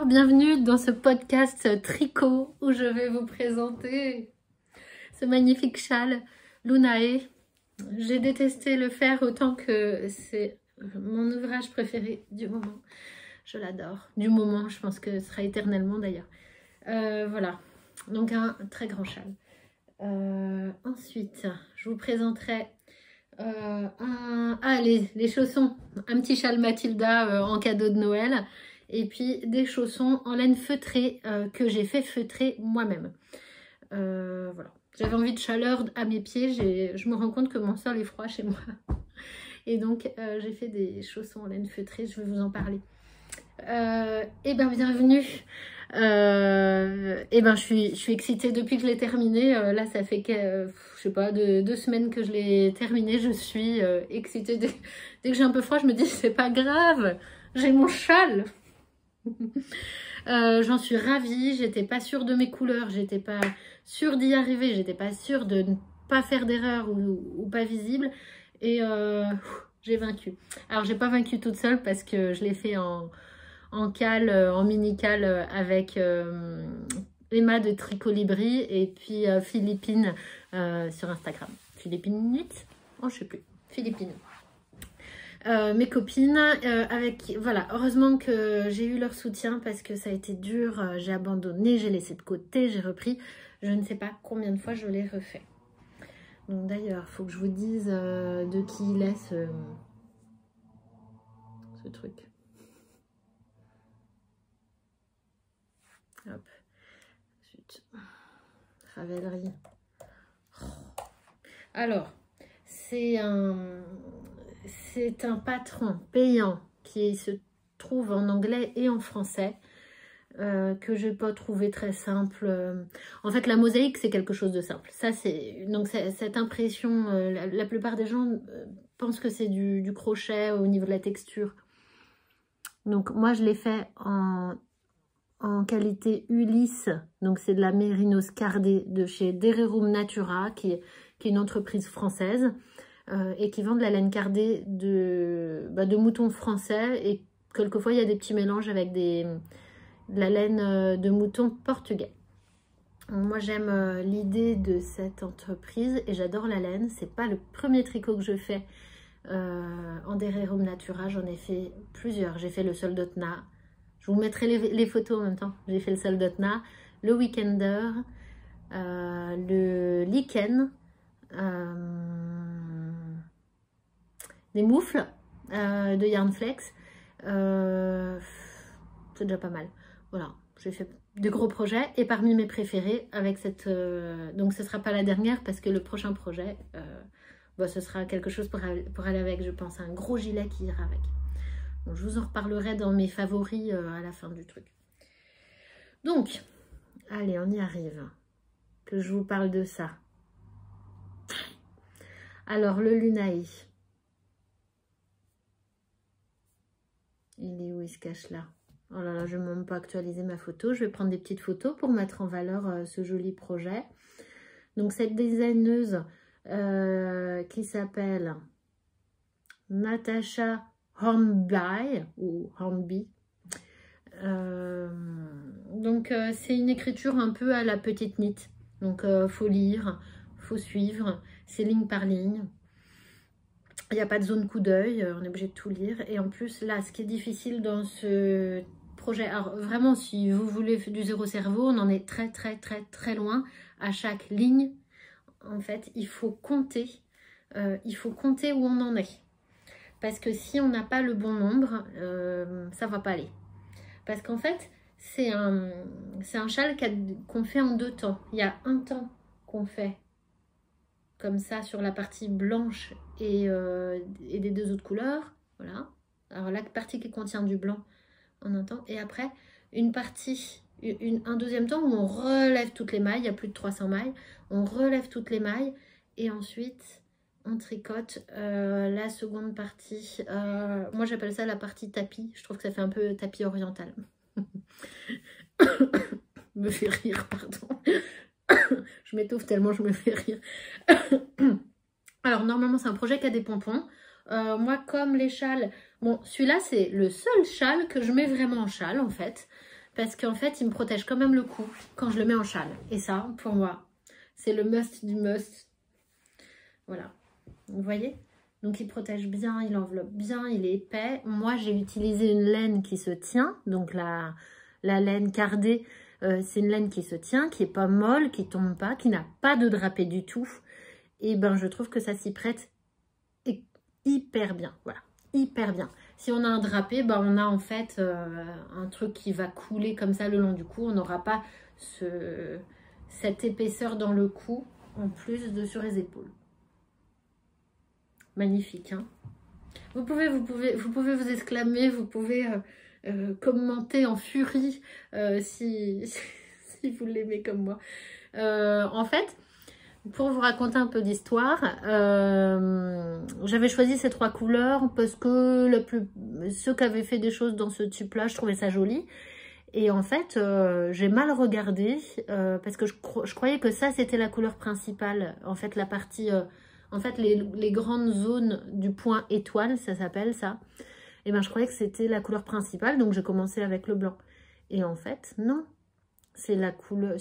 bienvenue dans ce podcast tricot où je vais vous présenter ce magnifique châle Lunae. J'ai détesté le faire autant que c'est mon ouvrage préféré du moment. Je l'adore. Du moment, je pense que ce sera éternellement d'ailleurs. Voilà, donc un très grand châle. Ensuite, je vous présenterai les chaussons, un petit châle Mathilda en cadeau de Noël. Et puis des chaussons en laine feutrée que j'ai fait feutrer moi-même. Voilà. J'avais envie de chaleur à mes pieds. Je me rends compte que mon sol est froid chez moi. Et donc j'ai fait des chaussons en laine feutrée. Je vais vous en parler. Et bien bienvenue. Je suis excitée depuis que je l'ai terminé. Là ça fait que je sais pas, deux semaines que je l'ai terminé. Je suis excitée. Dès que j'ai un peu froid, je me dis c'est pas grave. J'ai mon châle. J'en suis ravie, j'étais pas sûre de mes couleurs, j'étais pas sûre d'y arriver, j'étais pas sûre de ne pas faire d'erreur ou pas visible et j'ai vaincu. Alors j'ai pas vaincu toute seule parce que je l'ai fait en cale, en mini cale avec Emma de Tricolibri et puis Philippine sur Instagram. Philippine Knit? Oh je sais plus, Philippine. Mes copines, voilà, heureusement que j'ai eu leur soutien parce que ça a été dur, j'ai abandonné, j'ai laissé de côté, j'ai repris, je ne sais pas combien de fois je l'ai refait. Donc d'ailleurs, il faut que je vous dise de qui il est ce truc. Hop, ensuite, Ravelry. Alors, c'est un patron payant qui se trouve en anglais et en français que je n'ai pas trouvé très simple. En fait, la mosaïque, c'est quelque chose de simple. Ça, donc cette impression, la plupart des gens pensent que c'est du crochet au niveau de la texture. Donc moi, je l'ai fait en qualité Ulysse. Donc c'est de la mérinos cardée de chez Dererum Natura, qui est une entreprise française. Et qui vendent la laine cardée de moutons français et quelquefois il y a des petits mélanges avec de la laine de mouton portugais. Moi j'aime l'idée de cette entreprise et j'adore la laine. C'est pas le premier tricot que je fais en Dererum Natura, j'en ai fait plusieurs. J'ai fait le Soldotna, je vous mettrai les photos en même temps. J'ai fait le Soldotna, le Weekender, le Lichen, des moufles de Yarnflex, c'est déjà pas mal. Voilà, j'ai fait de gros projets et parmi mes préférés avec cette donc ce sera pas la dernière parce que le prochain projet ce sera quelque chose pour aller avec, je pense, un gros gilet qui ira avec. Donc, je vous en reparlerai dans mes favoris à la fin du truc. Donc allez, on y arrive, que je vous parle de ça. Alors le Lunae, il est où? Il se cache là. Oh là là, je ne vais même pas actualiser ma photo. Je vais prendre des petites photos pour mettre en valeur ce joli projet. Donc cette designeuse qui s'appelle Natasha Hornby ou Hornby. Donc c'est une écriture un peu à la petite knit. Donc faut lire, faut suivre, c'est ligne par ligne. Il n'y a pas de zone coup d'œil, on est obligé de tout lire. Et en plus, là, ce qui est difficile dans ce projet, alors vraiment, si vous voulez du zéro cerveau, on en est très, très, très, très loin. À chaque ligne, en fait, il faut compter où on en est. Parce que si on n'a pas le bon nombre, ça ne va pas aller. Parce qu'en fait, c'est un châle qu'on fait en deux temps. Il y a un temps qu'on fait comme ça sur la partie blanche et des deux autres couleurs, voilà. Alors la partie qui contient du blanc en un temps, et après une partie, un deuxième temps où on relève toutes les mailles, il y a plus de 300 mailles, on relève toutes les mailles et ensuite on tricote la seconde partie. Moi j'appelle ça la partie tapis, je trouve que ça fait un peu tapis oriental. Me fait rire, pardon. Je m'étouffe tellement je me fais rire. Alors normalement c'est un projet qui a des pompons. Moi comme les châles, bon celui-là c'est le seul châle que je mets vraiment en châle en fait. parce qu'en fait, il me protège quand même le cou quand je le mets en châle. Et ça, pour moi, c'est le must du must. Voilà, vous voyez? Donc, il protège bien, il enveloppe bien, il est épais. Moi, j'ai utilisé une laine qui se tient. Donc, la laine cardée, c'est une laine qui se tient, qui n'est pas molle, qui ne tombe pas, qui n'a pas de drapé du tout. Et ben, je trouve que ça s'y prête hyper bien. Voilà, hyper bien. Si on a un drapé, ben, on a en fait un truc qui va couler comme ça le long du cou. On n'aura pas cette épaisseur dans le cou, en plus de sur les épaules. Magnifique, hein. Vous pouvez vous exclamer, vous pouvez commenter en furie si vous l'aimez comme moi. En fait, pour vous raconter un peu d'histoire, j'avais choisi ces 3 couleurs parce que ceux qui avaient fait des choses dans ce type-là, je trouvais ça joli. Et en fait, j'ai mal regardé parce que je croyais que ça, c'était la couleur principale. En fait, la partie... en fait, les grandes zones du point étoile, ça s'appelle ça. Et ben, je croyais que c'était la couleur principale, donc j'ai commencé avec le blanc. Et en fait, non. C'est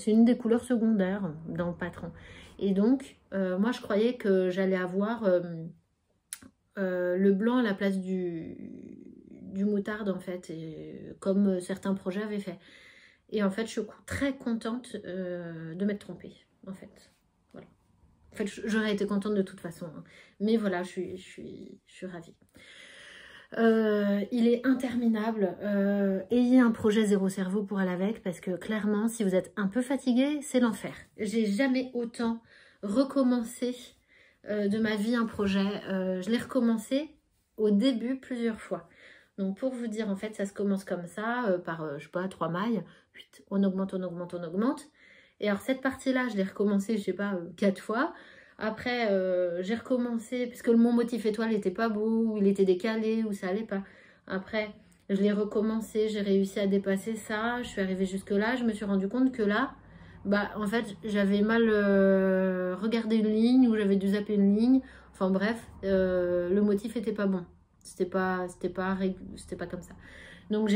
une des couleurs secondaires dans le patron. Et donc, moi, je croyais que j'allais avoir le blanc à la place du moutarde, en fait, et, comme certains projets avaient fait. Et en fait, je suis très contente de m'être trompée, en fait. En fait, j'aurais été contente de toute façon. Hein. Mais voilà, je suis ravie. Il est interminable. Ayez un projet zéro cerveau pour aller avec. Parce que clairement, si vous êtes un peu fatigué, c'est l'enfer. J'ai jamais autant recommencé de ma vie un projet. Je l'ai recommencé au début plusieurs fois. Donc pour vous dire, en fait, ça se commence comme ça, par, je sais pas, 3 mailles. On augmente, on augmente, on augmente. Et alors cette partie-là, je l'ai recommencé, je sais pas, 4 fois. Après, j'ai recommencé, parce que mon motif étoile n'était pas beau, ou il était décalé, ou ça allait pas. Après, je l'ai recommencé, j'ai réussi à dépasser ça, je suis arrivée jusque là, je me suis rendu compte que là, bah en fait, j'avais mal regardé une ligne, ou j'avais dû zapper une ligne. Enfin bref, le motif était pas bon. C'était pas comme ça. Donc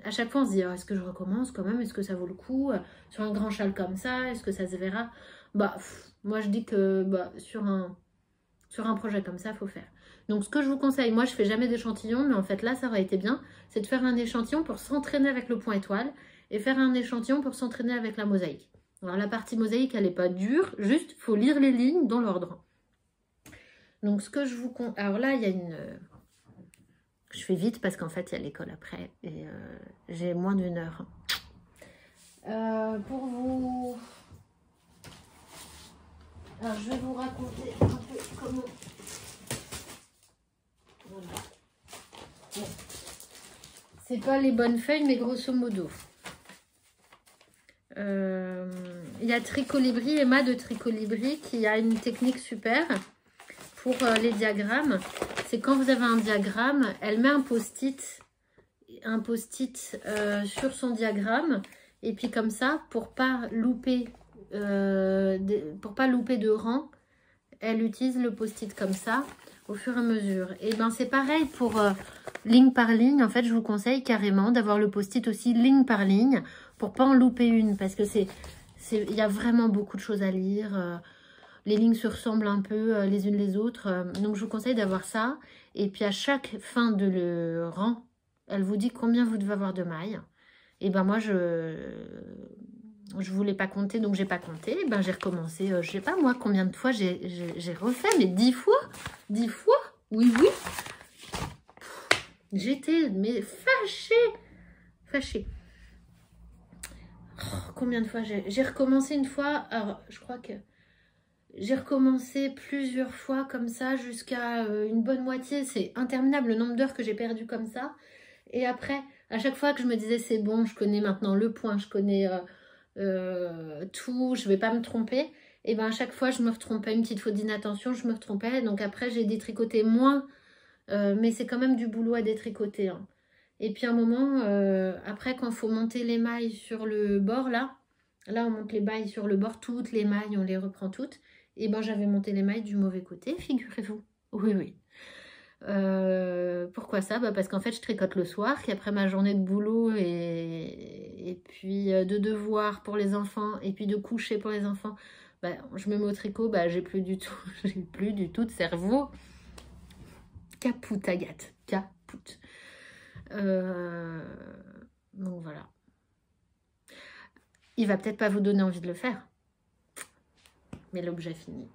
à chaque fois on se dit, est-ce que je recommence quand même, est-ce que ça vaut le coup sur un grand châle comme ça, est-ce que ça se verra? Bah moi je dis que sur un projet comme ça il faut faire. Donc ce que je vous conseille, moi je fais jamais d'échantillon, mais en fait là ça aurait été bien, c'est de faire un échantillon pour s'entraîner avec le point étoile et faire un échantillon pour s'entraîner avec la mosaïque. Alors la partie mosaïque elle n'est pas dure, juste faut lire les lignes dans l'ordre. Donc ce que je vous conseille, alors là il y a une... Je fais vite parce qu'en fait, il y a l'école après et j'ai moins d'1 heure. Pour vous... Alors, je vais vous raconter un peu comment... Voilà. Bon. C'est pas les bonnes feuilles, mais grosso modo. Il y a Tricolibri, Emma de Tricolibri, qui a une technique super pour les diagrammes. C'est quand vous avez un diagramme, elle met un post-it sur son diagramme. Et puis comme ça, pour pas louper de rang, elle utilise le post-it comme ça au fur et à mesure. Et ben c'est pareil pour ligne par ligne. En fait, je vous conseille carrément d'avoir le post-it aussi ligne par ligne pour pas en louper une. Parce que il y a vraiment beaucoup de choses à lire. Les lignes se ressemblent un peu les unes les autres. Donc, je vous conseille d'avoir ça. Et puis, à chaque fin de le rang, elle vous dit combien vous devez avoir de mailles. Et ben moi, je voulais pas compter, donc j'ai pas compté. Et ben, j'ai recommencé, je sais pas moi, combien de fois j'ai refait. Mais 10 fois 10 fois. Oui, oui. J'étais fâchée. Oh, combien de fois j'ai recommencé une fois. Alors, je crois que... J'ai recommencé plusieurs fois comme ça jusqu'à une bonne moitié. C'est interminable le nombre d'heures que j'ai perdu comme ça. Et après, à chaque fois que je me disais c'est bon, je connais maintenant le point, je connais tout, je vais pas me tromper. Et bien à chaque fois, je me retrompais, une petite faute d'inattention, je me retrompais. Donc après, j'ai détricoté moins, mais c'est quand même du boulot à détricoter. Hein. Et puis à un moment, après quand il faut monter les mailles sur le bord là on monte les mailles sur le bord, toutes les mailles, on les reprend toutes. Et ben j'avais monté les mailles du mauvais côté, figurez-vous. Oui, oui. Pourquoi ça? Bah parce qu'en fait, je tricote le soir, qu'après ma journée de boulot et puis de devoirs pour les enfants, et puis de coucher pour les enfants, bah, je me mets au tricot, bah j'ai plus du tout, j'ai plus du tout de cerveau. Capoute, Agathe, capoute. Donc voilà. Il va peut-être pas vous donner envie de le faire, mais l'objet fini.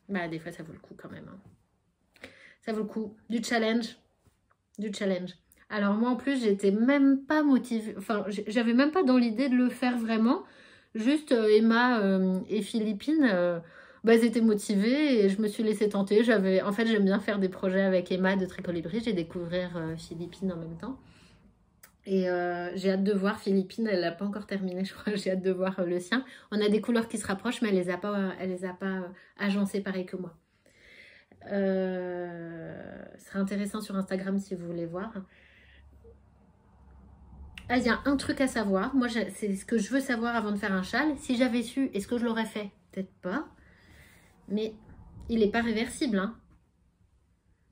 Bah des fois ça vaut le coup quand même. Hein. Ça vaut le coup. Du challenge. Du challenge. Alors moi en plus j'étais même pas motivée, enfin j'avais même pas dans l'idée de le faire vraiment. Juste Emma et Philippine, bah, elles étaient motivées et je me suis laissée tenter. En fait j'aime bien faire des projets avec Emma de Tricolibri et découvrir Philippine en même temps. Et j'ai hâte de voir Philippine, elle n'a pas encore terminé je crois, j'ai hâte de voir le sien. On a des couleurs qui se rapprochent mais elle les a pas agencées pareil que moi. Ce serait intéressant sur Instagram si vous voulez voir. Ah, il y a un truc à savoir. Moi, c'est ce que je veux savoir avant de faire un châle. Si j'avais su, est-ce que je l'aurais fait? Peut-être pas. Mais il n'est pas réversible. Hein.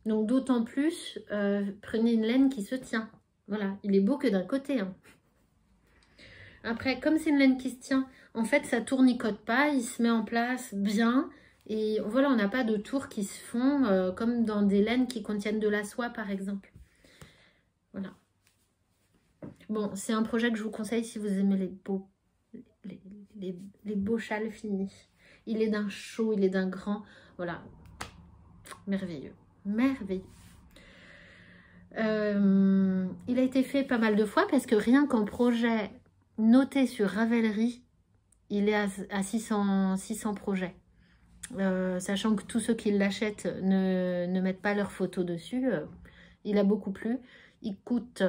Donc, d'autant plus, prenez une laine qui se tient. Voilà, il est beau que d'un côté. Hein. Après, comme c'est une laine qui se tient, en fait, ça tournicote pas. Il se met en place bien. Et voilà, on n'a pas de tours qui se font comme dans des laines qui contiennent de la soie, par exemple. Voilà. Bon, c'est un projet que je vous conseille si vous aimez les beaux châles finis. Il est d'un chaud, il est d'un grand. Voilà. Merveilleux. Merveilleux. Il a été fait pas mal de fois parce que rien qu'en projet noté sur Ravelry, il est à 600 projets. Sachant que tous ceux qui l'achètent ne mettent pas leurs photos dessus. Il a beaucoup plu. Il coûte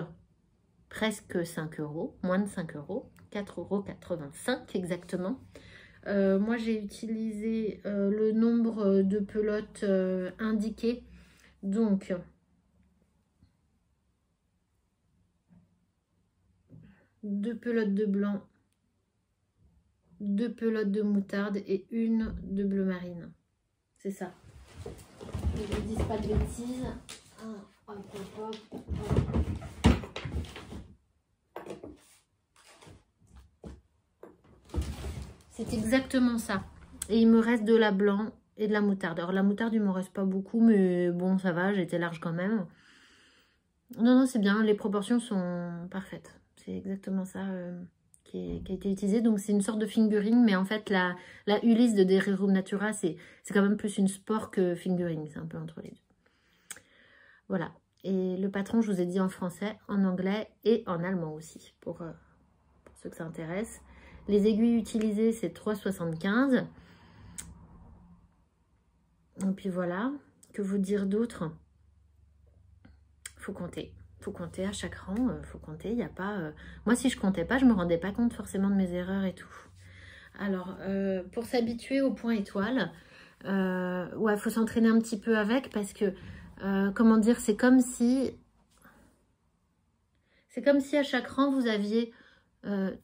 presque 5 €, moins de 5 €, 4,85 € exactement. Moi, j'ai utilisé le nombre de pelotes indiqué. Donc, deux pelotes de blanc, deux pelotes de moutarde et une de bleu marine. C'est ça. Que je ne dise pas de bêtises. Hop, hop, hop, hop. C'est exactement ça. Et il me reste de la blanc et de la moutarde. Alors la moutarde, il ne me reste pas beaucoup, mais bon, ça va, j'étais large quand même. Non, non, c'est bien, les proportions sont parfaites. C'est exactement ça qui a été utilisé. Donc c'est une sorte de fingering, mais en fait la Ulysse de Derirum Natura, c'est quand même plus une sport que fingering. C'est un peu entre les deux. Voilà. Et le patron, je vous ai dit en français, en anglais et en allemand aussi, pour ceux que ça intéresse. Les aiguilles utilisées, c'est 3,75 €. Et puis voilà. Que vous dire d'autre? Faut compter. Faut compter à chaque rang. Faut compter. Il n'y a pas... Moi, si je comptais pas, je me rendais pas compte forcément de mes erreurs et tout. Alors, pour s'habituer au point étoile, ouais, faut s'entraîner un petit peu avec parce que, comment dire, c'est comme si à chaque rang, vous aviez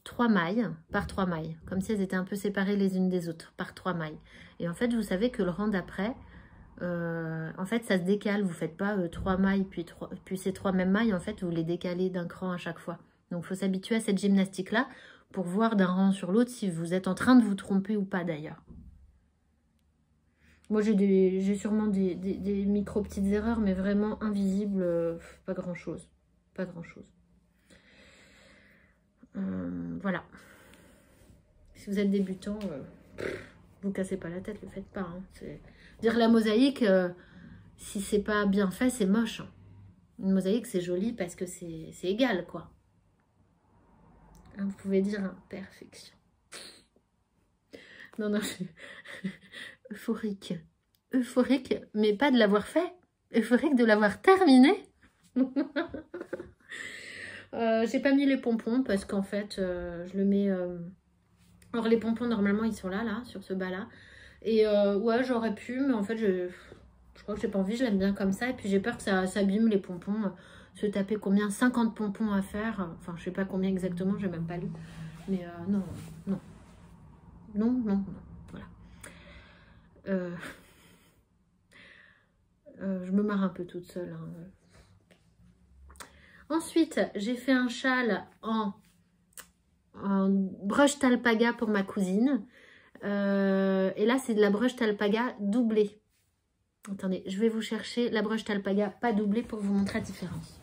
3 mailles par 3 mailles, comme si elles étaient un peu séparées les unes des autres par 3 mailles. Et en fait, vous savez que le rang d'après, en fait, ça se décale. Vous ne faites pas 3 mailles, puis ces 3 mêmes mailles, en fait, vous les décalez d'un cran à chaque fois. Donc, il faut s'habituer à cette gymnastique-là pour voir d'un rang sur l'autre si vous êtes en train de vous tromper ou pas, d'ailleurs. Moi, j'ai sûrement des micro petites erreurs, mais vraiment invisibles, pas grand-chose. Pas grand-chose. Voilà. Si vous êtes débutant, vous cassez pas la tête, le faites pas. Hein. Dire la mosaïque, si c'est pas bien fait, c'est moche. Hein. Une mosaïque, c'est joli parce que c'est égal, quoi. Hein, vous pouvez dire perfection. Non, non, je suis euphorique. Euphorique, mais pas de l'avoir fait. Euphorique de l'avoir terminé. J'ai pas mis les pompons parce qu'en fait, je le mets... Alors, les pompons, normalement, ils sont là, sur ce bas-là. Et ouais, j'aurais pu, mais en fait, je crois que j'ai pas envie, je l'aime bien comme ça. Et puis, j'ai peur que ça s'abîme, les pompons. Se taper combien? 50 pompons à faire. Enfin, je sais pas combien exactement, j'ai même pas lu. Mais non, non. Non, non, non. Voilà. Je me marre un peu toute seule. Hein. Ensuite, j'ai fait un châle en brushed alpaga pour ma cousine. Et là, c'est de la brushed alpaga doublée. Attendez, je vais vous chercher la brushed alpaga pas doublée pour vous montrer la différence.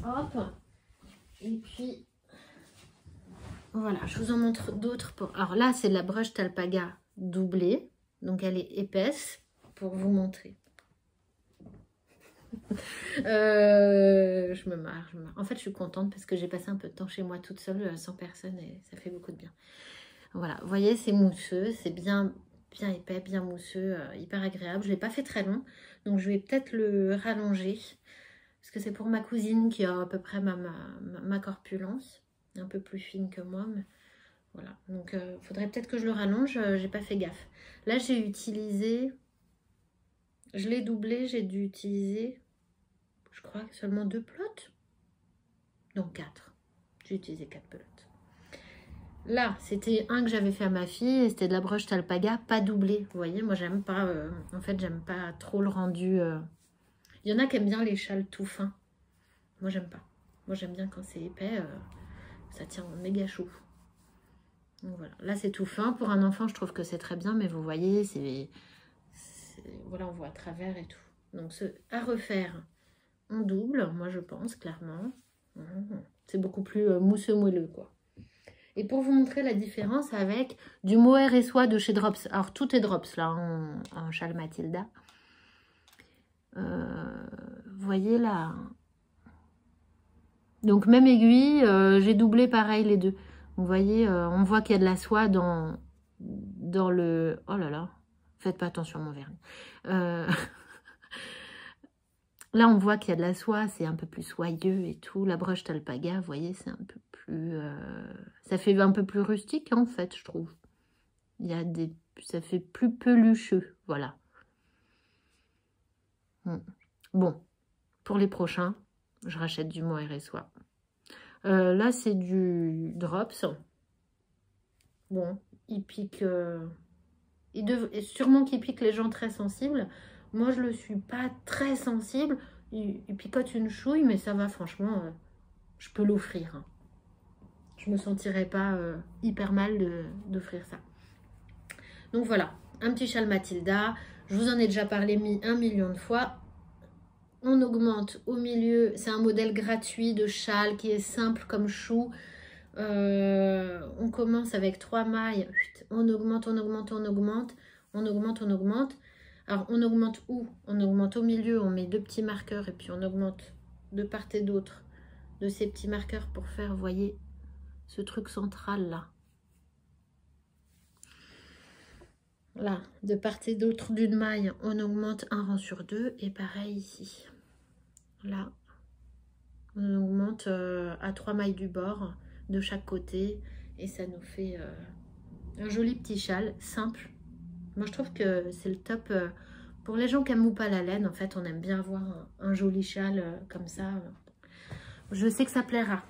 Hop. Et puis, voilà, je vous en montre d'autres. Alors là, c'est de la brushed alpaga doublée. Donc, elle est épaisse pour vous montrer. Je me marre. En fait, je suis contente parce que j'ai passé un peu de temps chez moi toute seule, sans personne, et ça fait beaucoup de bien. Voilà, vous voyez, c'est mousseux, c'est bien épais, bien mousseux, hyper agréable. Je ne l'ai pas fait très long, donc je vais peut-être le rallonger. Parce que c'est pour ma cousine qui a à peu près ma corpulence, un peu plus fine que moi. Mais voilà, donc il faudrait peut-être que je le rallonge, j'ai pas fait gaffe. Là, j'ai utilisé, je l'ai doublé, j'ai dû utiliser, je crois, seulement 2 pelotes. Donc 4. J'ai utilisé 4 pelotes. Là, c'était un que j'avais fait à ma fille, et c'était de la brushed alpaga, pas doublé. Vous voyez, moi, j'aime pas, en fait, j'aime pas trop le rendu. Il y en a qui aiment bien les châles tout fins. Moi, j'aime pas. Moi, j'aime bien quand c'est épais, ça tient méga chaud. Donc voilà, là, c'est tout fin. Pour un enfant, je trouve que c'est très bien, mais vous voyez, voilà, on voit à travers et tout. Donc, à refaire en double, moi, je pense, clairement. C'est beaucoup plus mousseux moelleux, quoi. Et pour vous montrer la différence avec du mohair et soie de chez Drops. Alors, tout est Drops, là, en châle Mathilda. Vous voyez, là. Donc, même aiguille, j'ai doublé pareil les deux. Vous voyez, on voit qu'il y a de la soie dans le... Oh là là, faites pas attention à mon vernis. Là, on voit qu'il y a de la soie, c'est un peu plus soyeux et tout. La brushed alpaga, vous voyez, c'est un peu plus... ça fait un peu plus rustique, en fait, je trouve. Ça fait plus pelucheux, voilà. Bon, pour les prochains, je rachète du mohair et soie. Là, c'est du Drops. Bon, il pique... sûrement qu'il pique les gens très sensibles. Moi, je le suis pas très sensible. Il picote une chouille, mais ça va, franchement, je peux l'offrir. Hein. Je me sentirais pas hyper mal d'offrir ça. Donc voilà, un petit châle Mathilda. Je vous en ai déjà parlé 1 million de fois. On augmente au milieu. C'est un modèle gratuit de châle qui est simple comme chou. On commence avec 3 mailles. On augmente, on augmente, on augmente. On augmente, on augmente. Alors, on augmente où? On augmente au milieu, on met 2 petits marqueurs et puis on augmente de part et d'autre de ces petits marqueurs pour faire, vous voyez, ce truc central là. Là, de part et d'autre d'une maille, on augmente un rang sur 2 et pareil ici. Là, on augmente à 3 mailles du bord de chaque côté et ça nous fait un joli petit châle simple. Moi, je trouve que c'est le top... pour les gens qui n'aiment pas la laine, en fait, on aime bien avoir un joli châle comme ça. Je sais que ça plaira.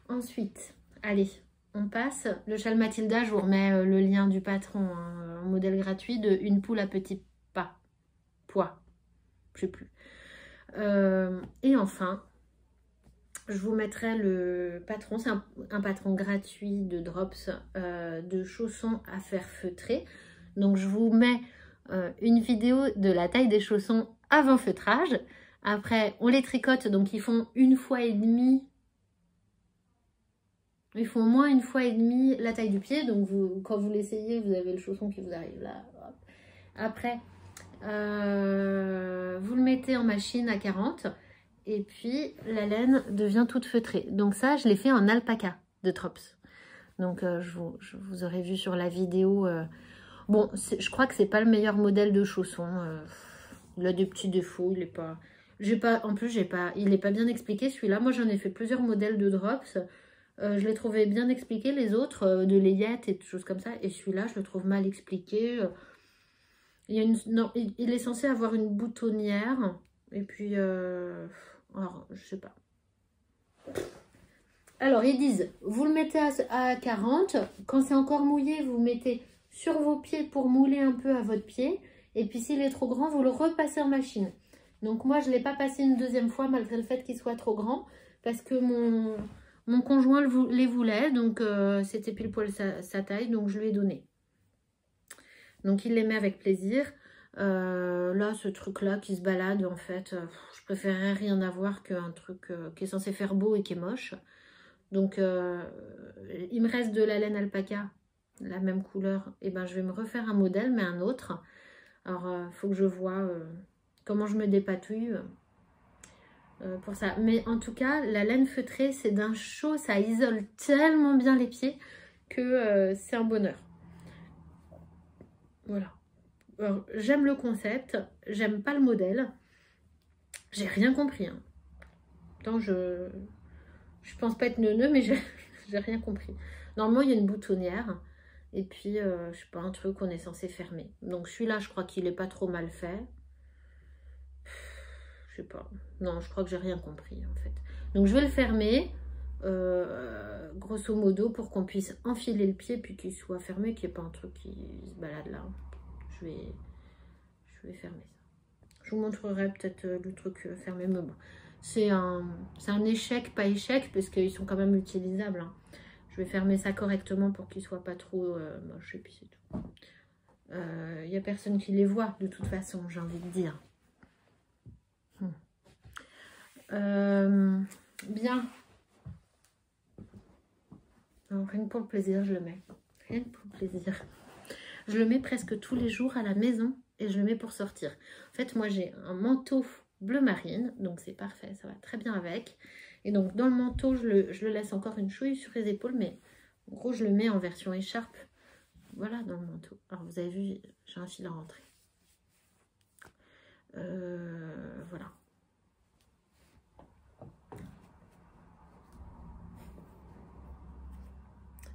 Ensuite, allez, on passe. Le châle Mathilda, je vous remets le lien du patron, hein, un modèle gratuit de Une poule à petits pois. Je sais plus. Et enfin, je vous mettrai le patron. C'est un patron gratuit de Drops de chaussons à faire feutrer. Donc, je vous mets... une vidéo de la taille des chaussons avant feutrage. Après, on les tricote, donc ils font 1 fois et demie. Ils font au moins 1 fois et demie la taille du pied. Donc, quand vous l'essayez, vous avez le chausson qui vous arrive là. Hop. Après, vous le mettez en machine à 40. Et puis, la laine devient toute feutrée. Donc ça, je l'ai fait en alpaca de Drops. Donc, je vous aurais vu sur la vidéo... Bon, je crois que c'est pas le meilleur modèle de chausson. Il a des petits défauts. Il est pas. En plus, il est pas bien expliqué celui-là. Moi, j'en ai fait plusieurs modèles de Drops. Je les trouvais bien expliqués, les autres, de layette et des choses comme ça. Et celui-là, je le trouve mal expliqué. Non, il est censé avoir une boutonnière. Et puis, alors, je sais pas. Alors, ils disent, vous le mettez à 40. Quand c'est encore mouillé, vous mettez sur vos pieds pour mouler un peu à votre pied. Et puis, s'il est trop grand, vous le repassez en machine. Donc, moi, je ne l'ai pas passé une deuxième fois, malgré le fait qu'il soit trop grand. Parce que mon conjoint les voulait. Donc, c'était pile poil sa taille. Donc, je lui ai donné. Donc, il les met avec plaisir. Là, ce truc-là qui se balade, en fait, je préférerais rien avoir qu'un truc qui est censé faire beau et qui est moche. Donc, il me reste de la laine alpaca, la même couleur. Et ben, je vais me refaire un modèle, mais un autre. Alors, il faut que je vois comment je me dépatouille pour ça. Mais en tout cas, la laine feutrée, c'est d'un chaud. Ça isole tellement bien les pieds que c'est un bonheur. Voilà. J'aime le concept. J'aime pas le modèle. J'ai rien compris. Hein. Pourtant, je pense pas être neuneu, mais j'ai rien compris. Normalement, il y a une boutonnière. Et puis, je sais pas, un truc qu'on est censé fermer. Donc, celui-là, je crois qu'il est pas trop mal fait. Je sais pas. Non, je crois que j'ai rien compris, en fait. Donc, je vais le fermer, grosso modo, pour qu'on puisse enfiler le pied, puis qu'il soit fermé, qu'il n'y ait pas un truc qui se balade là. Je vais fermer ça. Je vous montrerai peut-être le truc fermé. Mais bon, c'est un échec, pas échec, parce qu'ils sont quand même utilisables. Hein. Je vais fermer ça correctement pour qu'ils ne soient pas trop moches. Et puis c'est tout. Il n'y a personne qui les voit, de toute façon, j'ai envie de dire. Bien. Non, rien que pour le plaisir, je le mets. Rien que pour le plaisir. Je le mets presque tous les jours à la maison et je le mets pour sortir. En fait, moi, j'ai un manteau bleu marine, donc c'est parfait, ça va très bien avec. Et donc, dans le manteau, je le laisse encore une chouille sur les épaules, mais en gros, je le mets en version écharpe. Voilà, dans le manteau. Alors, vous avez vu, j'ai un fil à rentrer. Voilà.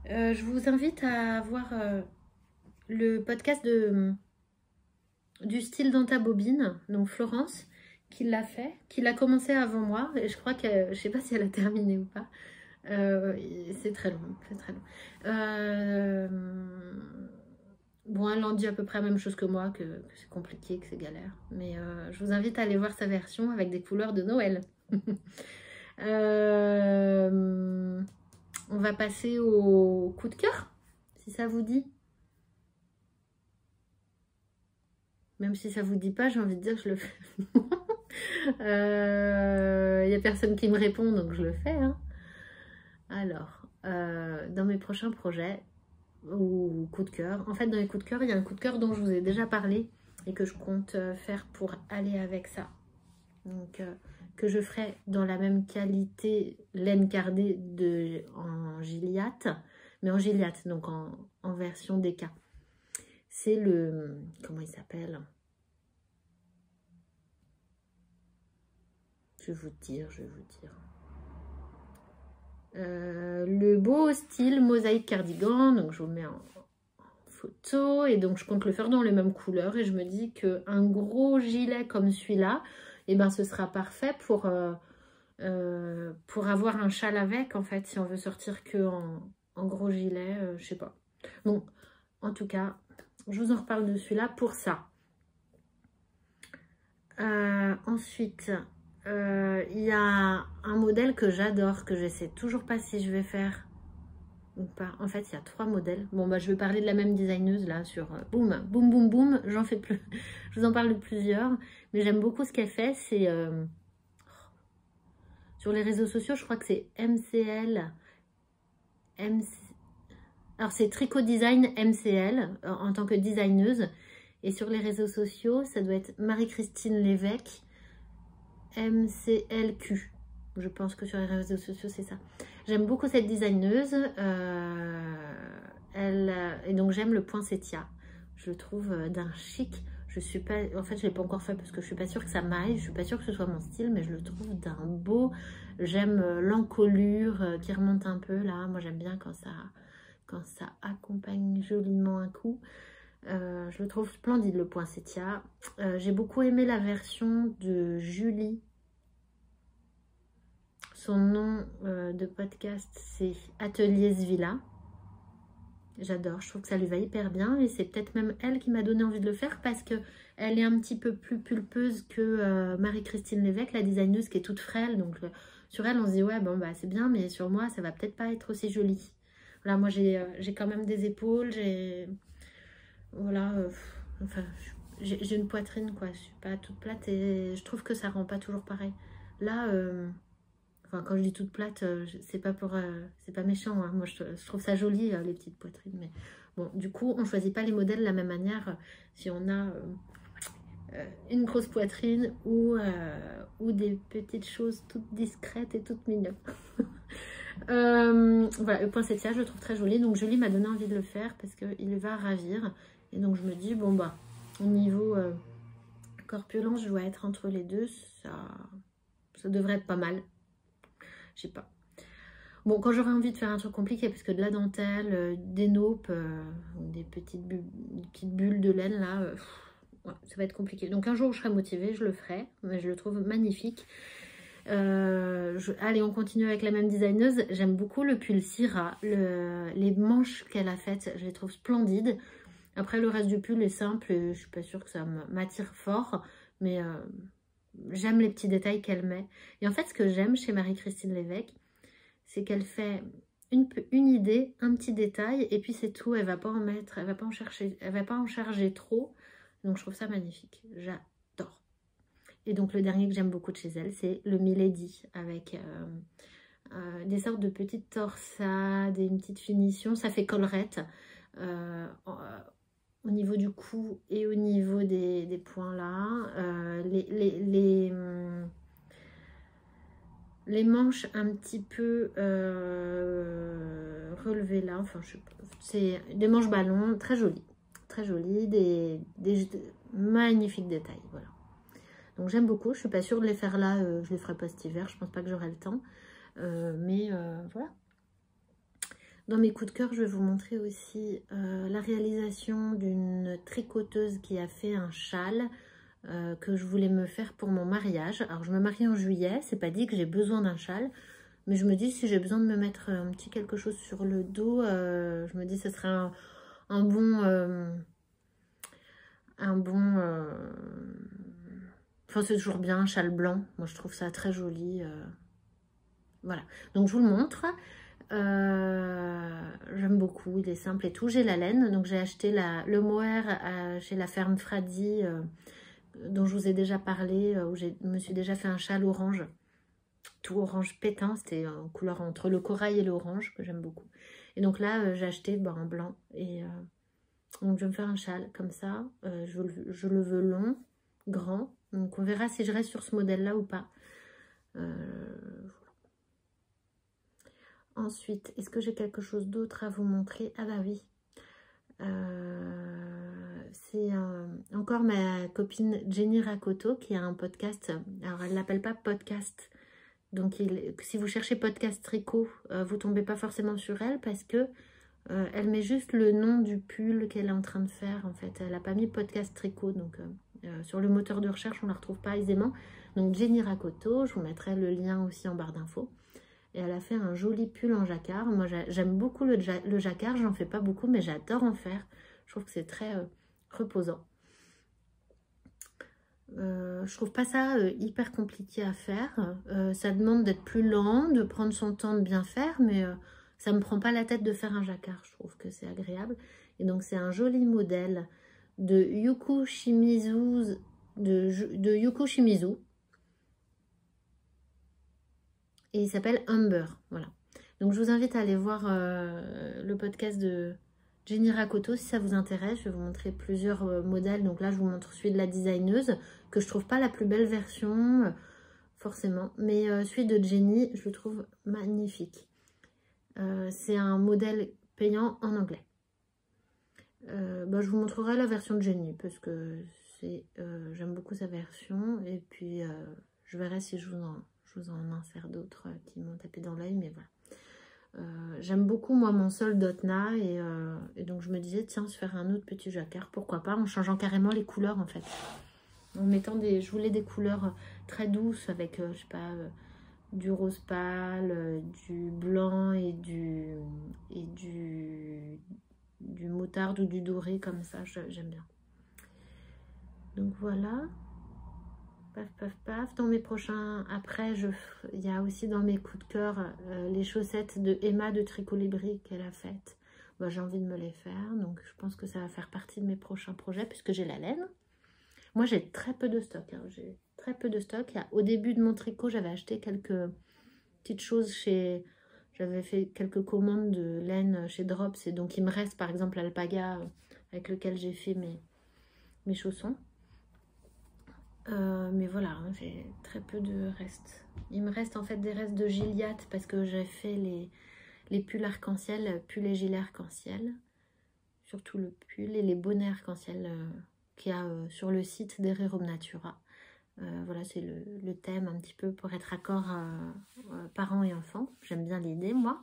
Je vous invite à voir le podcast du style dans ta bobine, donc Florence, qui l'a fait, qui l'a commencé avant moi, et je crois que, je sais pas si elle a terminé ou pas. C'est très long, c'est très long. Bon, elle en dit à peu près la même chose que moi, que c'est compliqué, que c'est galère. Mais je vous invite à aller voir sa version avec des couleurs de Noël. On va passer au coup de cœur, si ça vous dit. Même si ça vous dit pas, j'ai envie de dire que je le fais. Il n'y a personne qui me répond, donc je le fais. Hein. Alors, dans mes prochains projets, ou coup de cœur. En fait, dans les coups de cœur, il y a un coup de cœur dont je vous ai déjà parlé et que je compte faire pour aller avec ça. Donc, que je ferai dans la même qualité laine cardée en Gilliatt, mais en Gilliatt, donc en version DK. C'est le... Comment il s'appelle? Je vais vous dire. Le beau style mosaïque cardigan, donc je vous le mets en photo, et donc je compte le faire dans les mêmes couleurs, et je me dis qu'un gros gilet comme celui-là, et ben ce sera parfait pour avoir un châle avec, en fait, si on veut sortir que en gros gilet, je sais pas. Bon, en tout cas, je vous en reparle de celui-là pour ça. Ensuite, il y a un modèle que j'adore, que je sais toujours pas si je vais faire ou pas. En fait, il y a 3 modèles. Bon, bah, je vais parler de la même designeuse là sur boum, boum, boum, boum. J'en fais plus. Je vous en parle de plusieurs. Mais j'aime beaucoup ce qu'elle fait. C'est sur les réseaux sociaux, je crois que c'est MCL. Alors, c'est Tricot Design MCL en tant que designeuse. Et sur les réseaux sociaux, ça doit être Marie-Christine Lévesque. MCLQ. Je pense que sur les réseaux sociaux, c'est ça. J'aime beaucoup cette designeuse. Et donc, j'aime le poinsettia. Je le trouve d'un chic. Je suis pas... En fait, je ne l'ai pas encore fait parce que je ne suis pas sûre que ça m'aille. Je ne suis pas sûre que ce soit mon style, mais je le trouve d'un beau. J'aime l'encolure qui remonte un peu là. Moi, j'aime bien quand ça accompagne joliment un coup. Je le trouve splendide, le poinsettia. J'ai beaucoup aimé la version de Julie son nom de podcast, c'est Atelier Svila. J'adore, je trouve que ça lui va hyper bien et c'est peut-être même elle qui m'a donné envie de le faire parce que elle est un petit peu plus pulpeuse que Marie-Christine Lévesque, la designeuse qui est toute frêle. Donc sur elle, on se dit ouais, bon bah c'est bien, mais sur moi, ça va peut-être pas être aussi joli. Voilà, moi j'ai quand même des épaules, j'ai voilà, enfin j'ai une poitrine quoi, je suis pas toute plate et je trouve que ça rend pas toujours pareil. Là, enfin, quand je dis toute plate, c'est pas pour, c'est pas méchant. Hein. Moi, je trouve ça joli, les petites poitrines. Mais bon, du coup, on choisit pas les modèles de la même manière si on a une grosse poitrine ou des petites choses toutes discrètes et toutes mignonnes. Voilà, le poinsettia, je le trouve très joli. Donc, Julie m'a donné envie de le faire parce qu'il va ravir. Et donc, je me dis, bon, bah, au niveau corpulence, je dois être entre les deux. Ça devrait être pas mal. Je sais pas. Bon, quand j'aurai envie de faire un truc compliqué, parce que de la dentelle, des naupes, des petites bulles de laine, là, ouais, ça va être compliqué. Donc un jour où je serai motivée, je le ferai. Mais je le trouve magnifique. Allez, on continue avec la même designeuse. J'aime beaucoup le pull Syrah. Les manches qu'elle a faites, je les trouve splendides. Après, le reste du pull est simple et je suis pas sûre que ça m'attire fort. Mais j'aime les petits détails qu'elle met. Et en fait, ce que j'aime chez Marie-Christine Lévesque, c'est qu'elle fait une idée, un petit détail, et puis c'est tout. Elle va pas en mettre, elle va pas en chercher, elle va pas en charger trop. Donc je trouve ça magnifique. J'adore. Et donc le dernier que j'aime beaucoup de chez elle, c'est le Milady avec des sortes de petites torsades et une petite finition. Ça fait collerette au niveau du cou et au niveau des points là. Les manches un petit peu relevées là, enfin je sais pas, c'est des manches ballons, très jolies, des magnifiques détails, voilà. Donc j'aime beaucoup, je suis pas sûre de les faire là, je les ferai pas cet hiver, je pense pas que j'aurai le temps, mais voilà. Dans mes coups de cœur, je vais vous montrer aussi la réalisation d'une tricoteuse qui a fait un châle que je voulais me faire pour mon mariage. Alors je me marie en juillet, c'est pas dit que j'ai besoin d'un châle, mais je me dis si j'ai besoin de me mettre un petit quelque chose sur le dos, je me dis ce serait un bon enfin c'est toujours bien un châle blanc, moi je trouve ça très joli, voilà, donc je vous le montre. J'aime beaucoup, il est simple et tout. J'ai la laine, donc j'ai acheté le mohair chez la ferme Fradi, dont je vous ai déjà parlé, où je me suis déjà fait un châle orange, tout orange pétant, c'était en couleur entre le corail et l'orange, que j'aime beaucoup. Et donc là, j'ai acheté un blanc, et donc je vais me faire un châle comme ça, je le veux long, grand, donc on verra si je reste sur ce modèle-là ou pas. Ensuite, est-ce que j'ai quelque chose d'autre à vous montrer? Ah bah oui, c'est encore ma copine Jenny Rakoto qui a un podcast. Alors elle l'appelle pas podcast, donc si vous cherchez podcast tricot, vous tombez pas forcément sur elle parce que elle met juste le nom du pull qu'elle est en train de faire. En fait, elle a pas mis podcast tricot, donc sur le moteur de recherche on la retrouve pas aisément. Donc Jenny Rakoto, je vous mettrai le lien aussi en barre d'infos. Et elle a fait un joli pull en jacquard. Moi, j'aime beaucoup le jacquard. J'en fais pas beaucoup, mais j'adore en faire. Je trouve que c'est très reposant. Je trouve pas ça hyper compliqué à faire. Ça demande d'être plus lent, de prendre son temps de bien faire, mais ça me prend pas la tête de faire un jacquard. Je trouve que c'est agréable. Et donc, c'est un joli modèle de Yuko Shimizu, de Yuko Shimizu. Et il s'appelle Humber, voilà. Donc je vous invite à aller voir le podcast de Jenny Rakoto si ça vous intéresse. Je vais vous montrer plusieurs modèles. Donc là, je vous montre celui de la designeuse, que je trouve pas la plus belle version, forcément. Mais celui de Jenny, je le trouve magnifique. C'est un modèle payant en anglais. Je vous montrerai la version de Jenny, parce que j'aime beaucoup sa version. Et puis, je verrai si je vous en insère d'autres qui m'ont tapé dans l'œil, mais voilà. J'aime beaucoup moi mon sol Dotna et donc je me disais tiens se faire un autre petit jacquard, pourquoi pas, en changeant carrément les couleurs en fait. En mettant je voulais des couleurs très douces avec je sais pas du rose pâle, du blanc et du moutarde ou du doré comme ça, j'aime bien. Donc voilà. Paf, paf, paf. Dans mes prochains... Après, il y a aussi dans mes coups de cœur les chaussettes de Emma de Tricolibri qu'elle a faites. Bah, j'ai envie de me les faire. Donc, je pense que ça va faire partie de mes prochains projets puisque j'ai la laine. Moi, j'ai très peu de stock. Hein. J'ai très peu de stock. Au début de mon tricot, j'avais acheté quelques petites choses chez... J'avais fait quelques commandes de laine chez Drops. Et donc, il me reste, par exemple, l'alpaga avec lequel j'ai fait mes chaussons. Mais voilà, hein, j'ai très peu de restes. Il me reste en fait des restes de Gilliatt parce que j'ai fait les pulls arc-en-ciel, pulls et gilets arc-en-ciel. Surtout le pull et les bonnets arc-en-ciel qu'il y a sur le site d'Hererum Natura. Voilà, c'est le thème un petit peu pour être accord parents et enfants. J'aime bien l'idée, moi.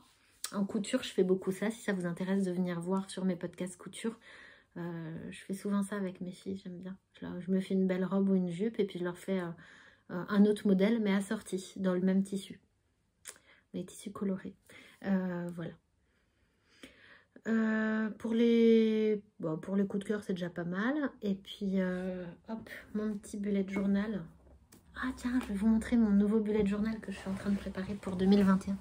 En couture, je fais beaucoup ça. Si ça vous intéresse de venir voir sur mes podcasts couture, je fais souvent ça avec mes filles, j'aime bien. Je me fais une belle robe ou une jupe et puis je leur fais un autre modèle mais assorti dans le même tissu. Les tissus colorés. Voilà. Pour les coups de cœur, c'est déjà pas mal. Et puis, hop, mon petit bullet journal. Ah tiens, je vais vous montrer mon nouveau bullet journal que je suis en train de préparer pour 2021.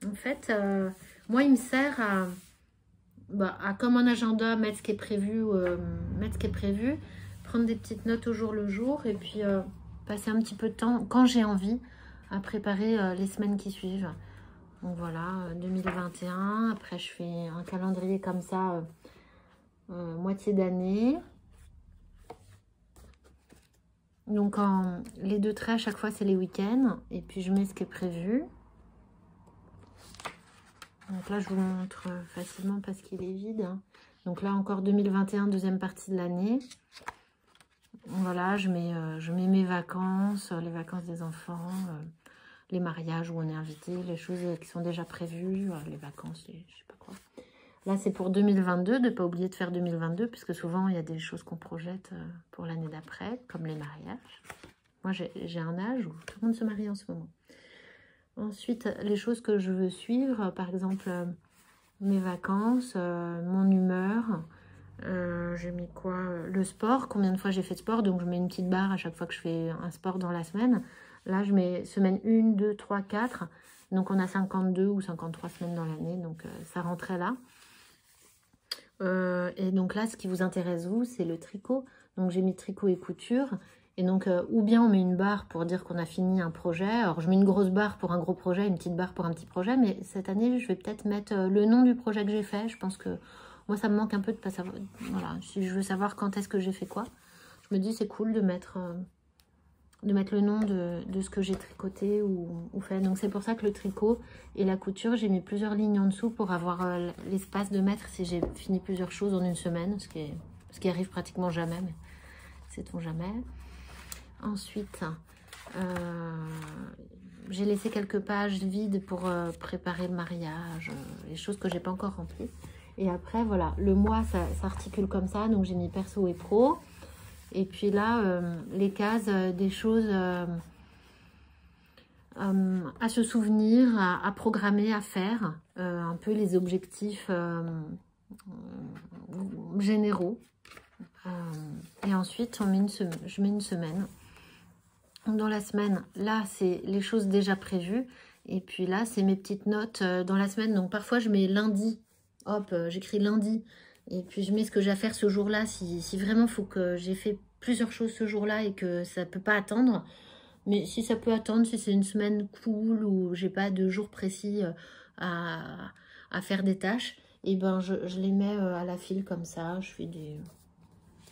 En fait, moi, il me sert à comme un agenda, mettre ce qui est prévu, prendre des petites notes au jour le jour et puis passer un petit peu de temps, quand j'ai envie, à préparer les semaines qui suivent. Donc voilà, 2021. Après, je fais un calendrier comme ça, moitié d'année. Donc, les 2 traits, à chaque fois, c'est les week-ends. Et puis, je mets ce qui est prévu. Donc là, je vous montre facilement parce qu'il est vide. Donc là, encore 2021, deuxième partie de l'année. Voilà, je mets mes vacances, les vacances des enfants, les mariages où on est invité, les choses qui sont déjà prévues, les vacances, je sais pas quoi. Là, c'est pour 2022, de ne pas oublier de faire 2022, puisque souvent, il y a des choses qu'on projette pour l'année d'après, comme les mariages. Moi, j'ai un âge où tout le monde se marie en ce moment. Ensuite, les choses que je veux suivre, par exemple, mes vacances, mon humeur. J'ai mis quoi? Le sport, combien de fois j'ai fait de sport. Donc, je mets une petite barre à chaque fois que je fais un sport dans la semaine. Là, je mets semaine 1, 2, 3, 4. Donc, on a 52 ou 53 semaines dans l'année. Donc, ça rentrait là. Et donc là, ce qui vous intéresse, vous, c'est le tricot. Donc, j'ai mis tricot et couture. Et donc, ou bien on met une barre pour dire qu'on a fini un projet. Alors, je mets une grosse barre pour un gros projet, une petite barre pour un petit projet. Mais cette année, je vais peut-être mettre le nom du projet que j'ai fait. Je pense que moi, ça me manque un peu de pas savoir. Voilà, si je veux savoir quand est-ce que j'ai fait quoi, je me dis c'est cool de mettre le nom de ce que j'ai tricoté ou fait. Donc, c'est pour ça que le tricot et la couture, j'ai mis plusieurs lignes en dessous pour avoir l'espace de mettre si j'ai fini plusieurs choses en une semaine, ce qui arrive pratiquement jamais, mais sait-on jamais. Ensuite, j'ai laissé quelques pages vides pour préparer le mariage, les choses que j'ai pas encore remplies. Et après, voilà, le mois, ça s'articule comme ça. Donc, j'ai mis perso et pro. Et puis là, les cases des choses à se souvenir, à programmer, à faire. Un peu les objectifs généraux. Et ensuite, je mets une semaine. Dans la semaine, là, c'est les choses déjà prévues. Et puis là, c'est mes petites notes dans la semaine. Donc, parfois, je mets lundi. Hop, j'écris lundi. Et puis, je mets ce que j'ai à faire ce jour-là. Si vraiment, il faut que j'ai fait plusieurs choses ce jour-là et que ça ne peut pas attendre. Mais si ça peut attendre, si c'est une semaine cool ou j'ai pas de jour précis à faire des tâches, et ben, je les mets à la file comme ça. Je fais des...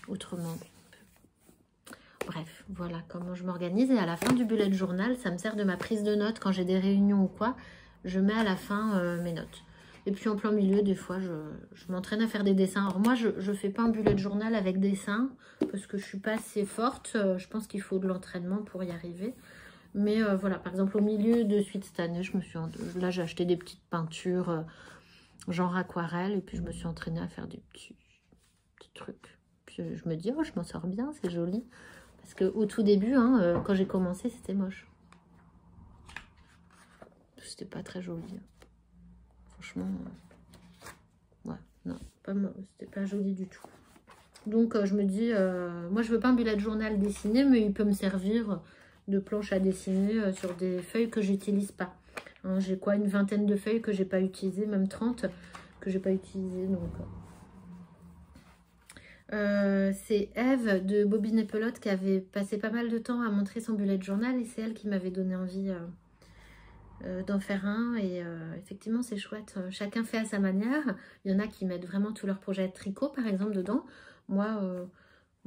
autrement. Bref, voilà comment je m'organise. Et à la fin du bullet journal, ça me sert de ma prise de notes quand j'ai des réunions ou quoi. Je mets à la fin mes notes. Et puis en plein milieu, des fois, je m'entraîne à faire des dessins. Alors moi, je ne fais pas un bullet journal avec dessin parce que je ne suis pas assez forte. Je pense qu'il faut de l'entraînement pour y arriver. Mais voilà, par exemple, au milieu de suite cette année, là, j'ai acheté des petites peintures genre aquarelle. Et puis je me suis entraînée à faire des petits trucs. Puis je me dis, oh, je m'en sors bien, c'est joli. Parce qu'au tout début, hein, quand j'ai commencé, c'était moche. C'était pas très joli. Franchement, ouais, non, c'était pas joli du tout. Donc je me dis, moi je veux pas un bullet journal dessiné, mais il peut me servir de planche à dessiner sur des feuilles que j'utilise pas. Hein, j'ai quoi, une vingtaine de feuilles que j'ai pas utilisées, même 30 que j'ai pas utilisées. Donc c'est Eve de Bobine et Pelote qui avait passé pas mal de temps à montrer son bullet journal et c'est elle qui m'avait donné envie d'en faire un. Et effectivement c'est chouette, chacun fait à sa manière. Il y en a qui mettent vraiment tous leurs projets de tricot par exemple dedans. Moi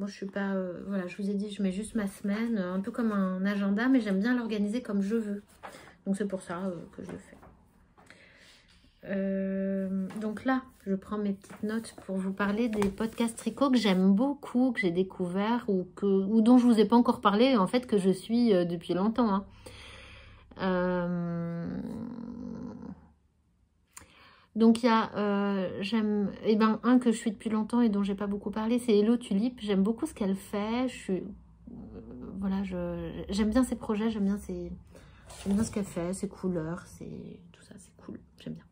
je suis pas, voilà, je vous ai dit, je mets juste ma semaine, un peu comme un agenda, mais j'aime bien l'organiser comme je veux. Donc c'est pour ça que je le fais. Donc là, je prends mes petites notes pour vous parler des podcasts tricot que j'aime beaucoup, que j'ai découvert ou dont je vous ai pas encore parlé, en fait, que je suis depuis longtemps. Hein. Donc il y a, j'aime, un que je suis depuis longtemps et dont j'ai pas beaucoup parlé, c'est Hello Tulipe. J'aime beaucoup ce qu'elle fait. Voilà, j'aime bien ses projets, j'aime bien ce qu'elle fait, ses couleurs, tout ça, c'est cool, j'aime bien.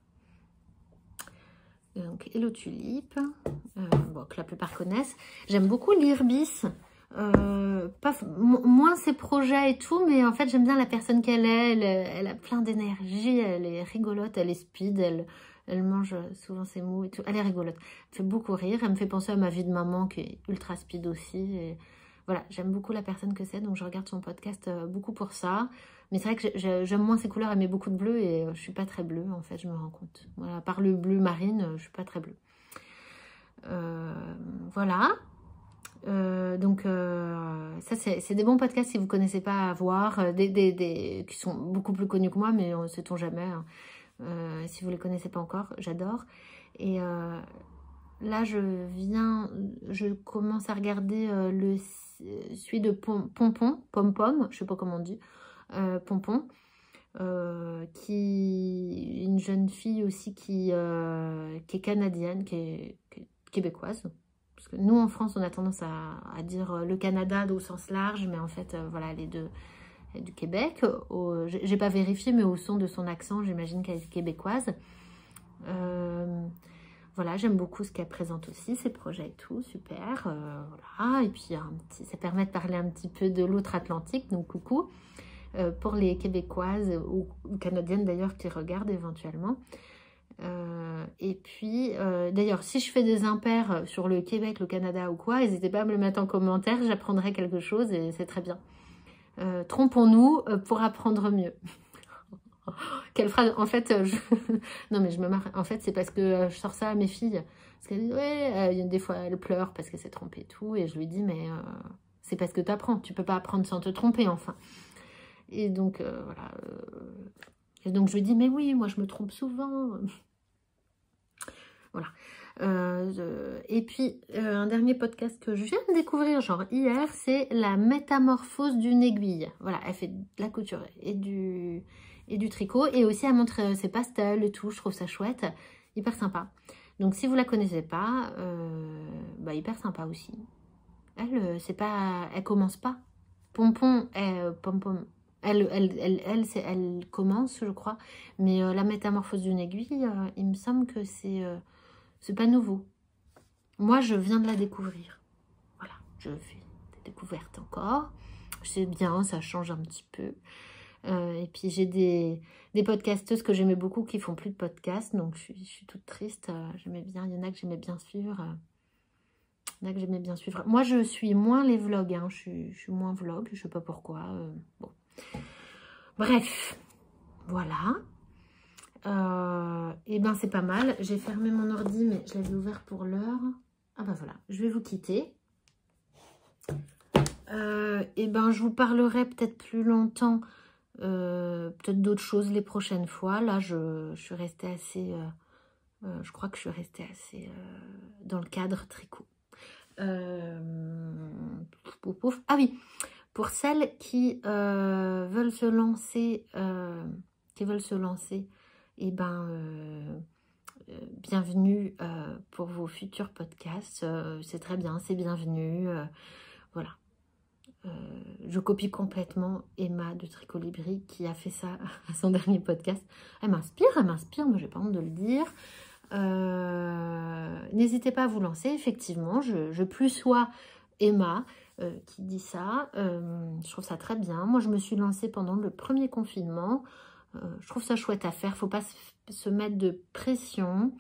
Donc Hello Tulipe, que la plupart connaissent. J'aime beaucoup l'Irbis, moins ses projets et tout, mais en fait j'aime bien la personne qu'elle est. Elle a plein d'énergie, elle est rigolote, elle est speed, elle mange souvent ses mots et tout. Elle est rigolote, elle fait beaucoup rire, elle me fait penser à ma vie de maman qui est ultra speed aussi. Et voilà, j'aime beaucoup la personne que c'est, donc je regarde son podcast beaucoup pour ça. Mais c'est vrai que j'aime moins ces couleurs, elle met beaucoup de bleu et je suis pas très bleue en fait, je me rends compte. Voilà, à part le bleu marine, je suis pas très bleue. Voilà. Ça c'est des bons podcasts si vous connaissez pas à voir, qui sont beaucoup plus connus que moi, mais on ne sait-on jamais. Hein. Si vous les connaissez pas encore, j'adore. Et là je commence à regarder celui de Pom-Pom, je sais pas comment on dit, Pompon, une jeune fille aussi qui est canadienne, qui est québécoise. Parce que nous en France on a tendance à dire le Canada au sens large, mais en fait voilà, elle est du Québec. J'ai pas vérifié, mais au son de son accent j'imagine qu'elle est québécoise. Voilà, j'aime beaucoup ce qu'elle présente aussi, ses projets et tout, super. Voilà, et puis ça permet de parler un petit peu de l'autre Atlantique, donc coucou. Pour les Québécoises ou Canadiennes d'ailleurs qui regardent éventuellement. Et puis, d'ailleurs, si je fais des impairs sur le Québec, le Canada ou quoi, n'hésitez pas à me le mettre en commentaire, j'apprendrai quelque chose et c'est très bien. Trompons-nous pour apprendre mieux. Quelle phrase, en fait, non mais je me marre, en fait c'est parce que je sors ça à mes filles, parce qu'elles disent, ouais, des fois elles pleurent parce qu'elle s'est trompée et tout, et je lui dis, mais c'est parce que tu apprends, tu peux pas apprendre sans te tromper, enfin. Et donc, voilà. Et donc, je lui dis, mais oui, moi, je me trompe souvent. Voilà. Et puis, un dernier podcast que je viens de découvrir, genre hier, c'est la métamorphose d'une aiguille. Voilà, elle fait de la couture et du tricot. Et aussi, elle montre ses pastels et tout. Je trouve ça chouette. Hyper sympa. Donc, si vous la connaissez pas, hyper sympa aussi. Elle commence pas. Pom-Pom, elle commence, je crois. Mais la métamorphose d'une aiguille, il me semble que c'est pas nouveau. Moi, je viens de la découvrir. Voilà, je fais des découvertes encore. C'est bien, ça change un petit peu. Et puis, j'ai des podcasteuses que j'aimais beaucoup qui font plus de podcasts. Donc, je suis toute triste. J'aimais bien. Il y en a que j'aimais bien suivre. Moi, je suis moins les vlogs. Hein. Je suis moins vlog. Je sais pas pourquoi. Bon. Bref, voilà. Et ben c'est pas mal. J'ai fermé mon ordi, mais je l'avais ouvert pour l'heure. Ah ben voilà, je vais vous quitter. Et ben je vous parlerai peut-être plus longtemps, peut-être d'autres choses les prochaines fois. Là, je suis restée assez... je crois que je suis restée assez dans le cadre tricot. Ah oui, pour celles qui veulent se lancer, et ben bienvenue pour vos futurs podcasts. C'est très bien, c'est bienvenu. Voilà. Je copie complètement Emma de Tricolibri qui a fait ça à son dernier podcast. Elle m'inspire, moi j'ai pas honte de le dire. N'hésitez pas à vous lancer, effectivement. Je plus sois Emma qui dit ça. Je trouve ça très bien. Moi je me suis lancée pendant le premier confinement. Je trouve ça chouette à faire. Faut pas se mettre de pression.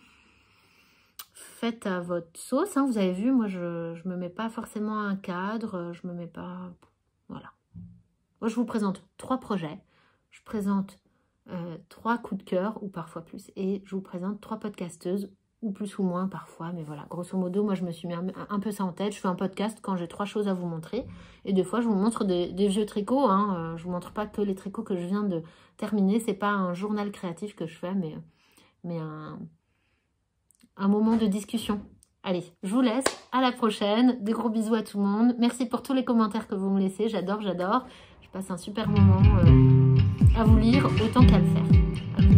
Faites à votre sauce, hein. Vous avez vu, moi je me mets pas forcément un cadre, je me mets pas... Voilà. Moi je vous présente 3 projets, je présente 3 coups de cœur, ou parfois plus, et je vous présente 3 podcasteuses, ou plus ou moins parfois, mais voilà, grosso modo, moi je me suis mis un peu ça en tête. Je fais un podcast quand j'ai 3 choses à vous montrer, et des fois je vous montre des vieux tricots, hein. Je vous montre pas que les tricots que je viens de terminer, c'est pas un journal créatif que je fais, mais un moment de discussion. Allez, je vous laisse, à la prochaine, des gros bisous à tout le monde, merci pour tous les commentaires que vous me laissez, j'adore, je passe un super moment à vous lire autant qu'à le faire. À plus.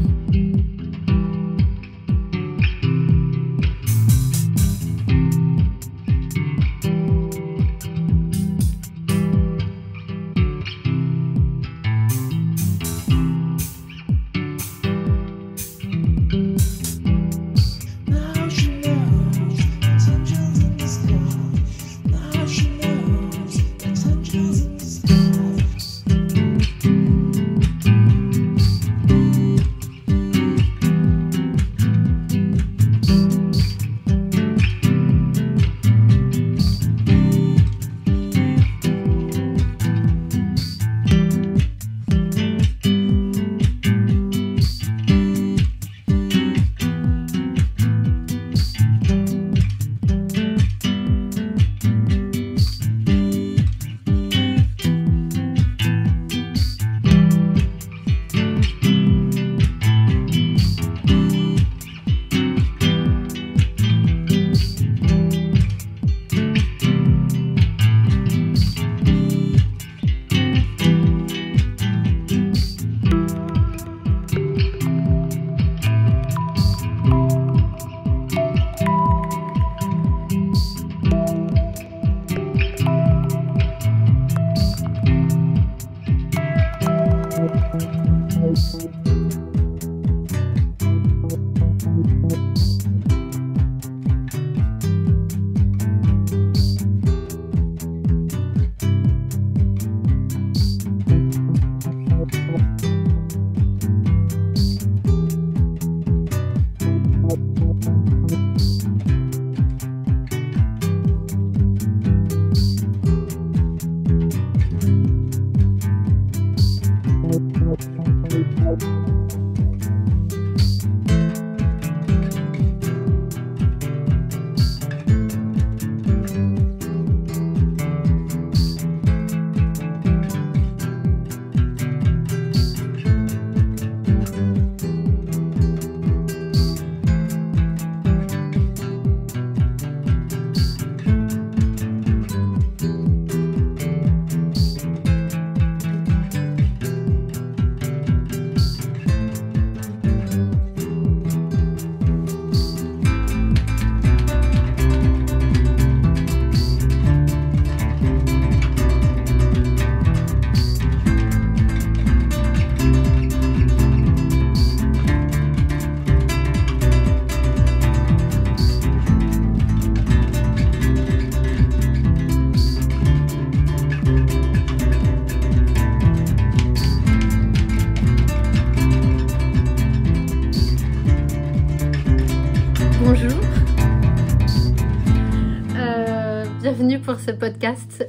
Bienvenue pour ce podcast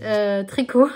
tricot.